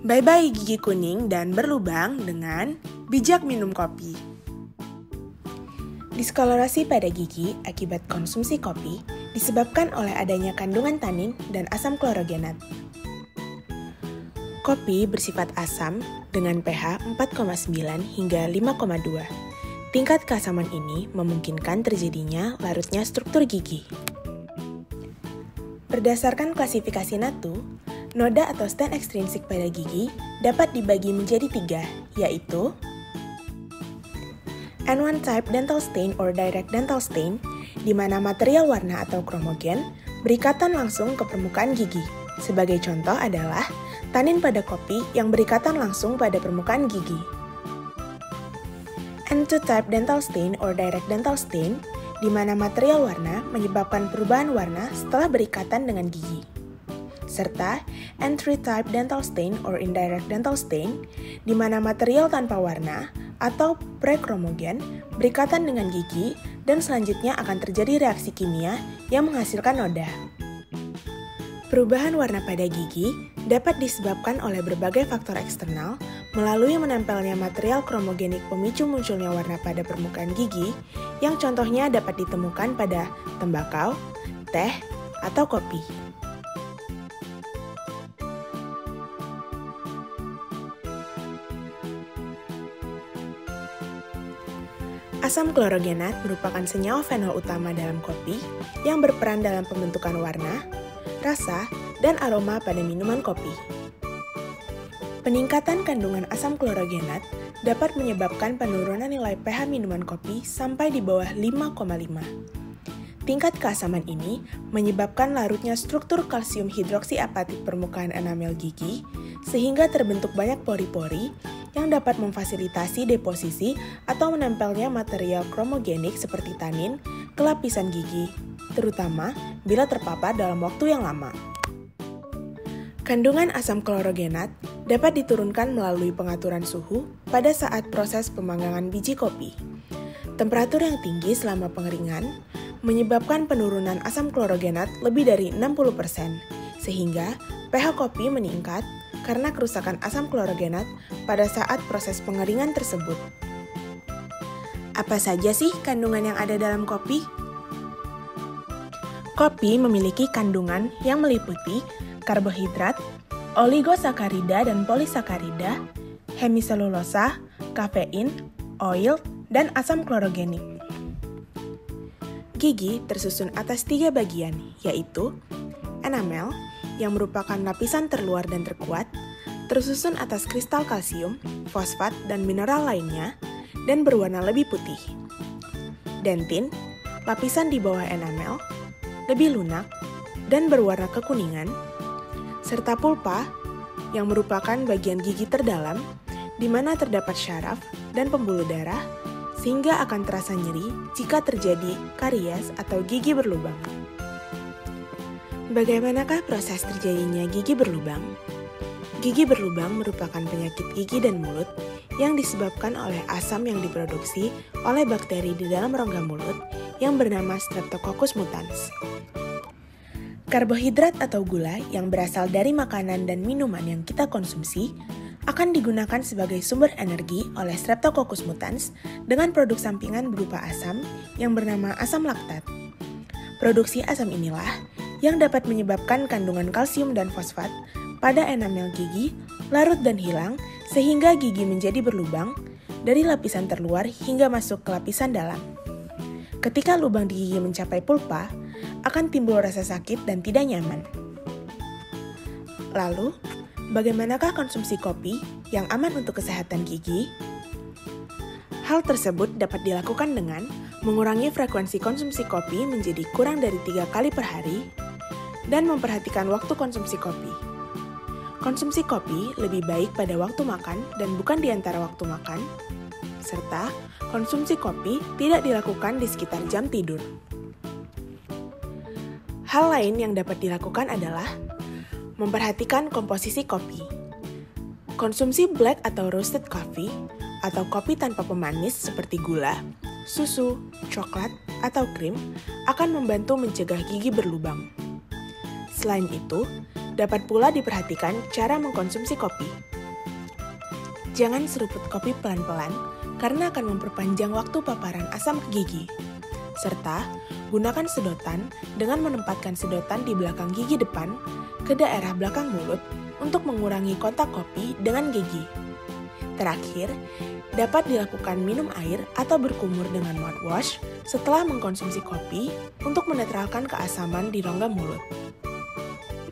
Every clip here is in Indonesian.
Bye-bye gigi kuning dan berlubang dengan bijak minum kopi. Diskolorasi pada gigi akibat konsumsi kopi disebabkan oleh adanya kandungan tanin dan asam klorogenat. Kopi bersifat asam dengan pH 4,9 hingga 5,2. Tingkat keasaman ini memungkinkan terjadinya larutnya struktur gigi. Berdasarkan klasifikasi NATU, noda atau stent ekstrinsik pada gigi dapat dibagi menjadi 3, yaitu N1 type dental stain or direct dental stain, di mana material warna atau kromogen berikatan langsung ke permukaan gigi. Sebagai contoh adalah tanin pada kopi yang berikatan langsung pada permukaan gigi. N2 type dental stain or direct dental stain, di mana material warna menyebabkan perubahan warna setelah berikatan dengan gigi. Serta N3 type dental stain or indirect dental stain, di mana material tanpa warna atau prekromogen berikatan dengan gigi dan selanjutnya akan terjadi reaksi kimia yang menghasilkan noda. Perubahan warna pada gigi dapat disebabkan oleh berbagai faktor eksternal melalui menempelnya material kromogenik pemicu munculnya warna pada permukaan gigi yang contohnya dapat ditemukan pada tembakau, teh, atau kopi. Asam klorogenat merupakan senyawa fenol utama dalam kopi yang berperan dalam pembentukan warna, rasa, dan aroma pada minuman kopi. Peningkatan kandungan asam klorogenat dapat menyebabkan penurunan nilai pH minuman kopi sampai di bawah 5,5. Tingkat keasaman ini menyebabkan larutnya struktur kalsium hidroksiapatit permukaan enamel gigi sehingga terbentuk banyak pori-pori yang dapat memfasilitasi deposisi atau menempelnya material kromogenik seperti tanin ke lapisan gigi, terutama bila terpapar dalam waktu yang lama. Kandungan asam klorogenat dapat diturunkan melalui pengaturan suhu pada saat proses pemanggangan biji kopi. Temperatur yang tinggi selama pengeringan menyebabkan penurunan asam klorogenat lebih dari 60%, sehingga pH kopi meningkat karena kerusakan asam klorogenat pada saat proses pengeringan tersebut. Apa saja sih kandungan yang ada dalam kopi? Kopi memiliki kandungan yang meliputi karbohidrat, oligosakarida dan polisakarida, hemiselulosa, kafein, oil, dan asam klorogenik. Gigi tersusun atas 3 bagian, yaitu enamel, yang merupakan lapisan terluar dan terkuat, tersusun atas kristal kalsium, fosfat, dan mineral lainnya, dan berwarna lebih putih. Dentin, lapisan di bawah enamel, lebih lunak, dan berwarna kekuningan, serta pulpa, yang merupakan bagian gigi terdalam, di mana terdapat syaraf dan pembuluh darah, sehingga akan terasa nyeri jika terjadi karies atau gigi berlubang. Bagaimanakah proses terjadinya gigi berlubang? Gigi berlubang merupakan penyakit gigi dan mulut yang disebabkan oleh asam yang diproduksi oleh bakteri di dalam rongga mulut yang bernama Streptococcus mutans. Karbohidrat atau gula yang berasal dari makanan dan minuman yang kita konsumsi akan digunakan sebagai sumber energi oleh Streptococcus mutans dengan produk sampingan berupa asam yang bernama asam laktat. Produksi asam inilah yang dapat menyebabkan kandungan kalsium dan fosfat pada enamel gigi larut dan hilang sehingga gigi menjadi berlubang dari lapisan terluar hingga masuk ke lapisan dalam. Ketika lubang di gigi mencapai pulpa, akan timbul rasa sakit dan tidak nyaman. Lalu, bagaimanakah konsumsi kopi yang aman untuk kesehatan gigi? Hal tersebut dapat dilakukan dengan mengurangi frekuensi konsumsi kopi menjadi kurang dari 3 kali per hari, dan memperhatikan waktu konsumsi kopi. Konsumsi kopi lebih baik pada waktu makan dan bukan di antara waktu makan, serta konsumsi kopi tidak dilakukan di sekitar jam tidur. Hal lain yang dapat dilakukan adalah memperhatikan komposisi kopi. Konsumsi black atau roasted coffee atau kopi tanpa pemanis seperti gula, susu, coklat, atau krim akan membantu mencegah gigi berlubang. Selain itu, Dapat pula diperhatikan cara mengkonsumsi kopi. Jangan seruput kopi pelan-pelan karena akan memperpanjang waktu paparan asam ke gigi. Serta, gunakan sedotan dengan menempatkan sedotan di belakang gigi depan ke daerah belakang mulut untuk mengurangi kontak kopi dengan gigi. Terakhir, dapat dilakukan minum air atau berkumur dengan mouthwash setelah mengkonsumsi kopi untuk menetralkan keasaman di rongga mulut.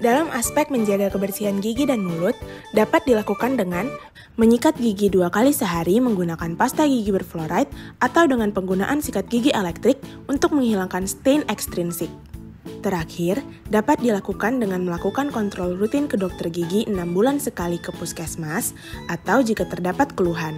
Dalam aspek menjaga kebersihan gigi dan mulut, dapat dilakukan dengan menyikat gigi 2 kali sehari menggunakan pasta gigi berfluoride atau dengan penggunaan sikat gigi elektrik untuk menghilangkan stain ekstrinsik. Terakhir, dapat dilakukan dengan melakukan kontrol rutin ke dokter gigi 6 bulan sekali ke puskesmas atau jika terdapat keluhan.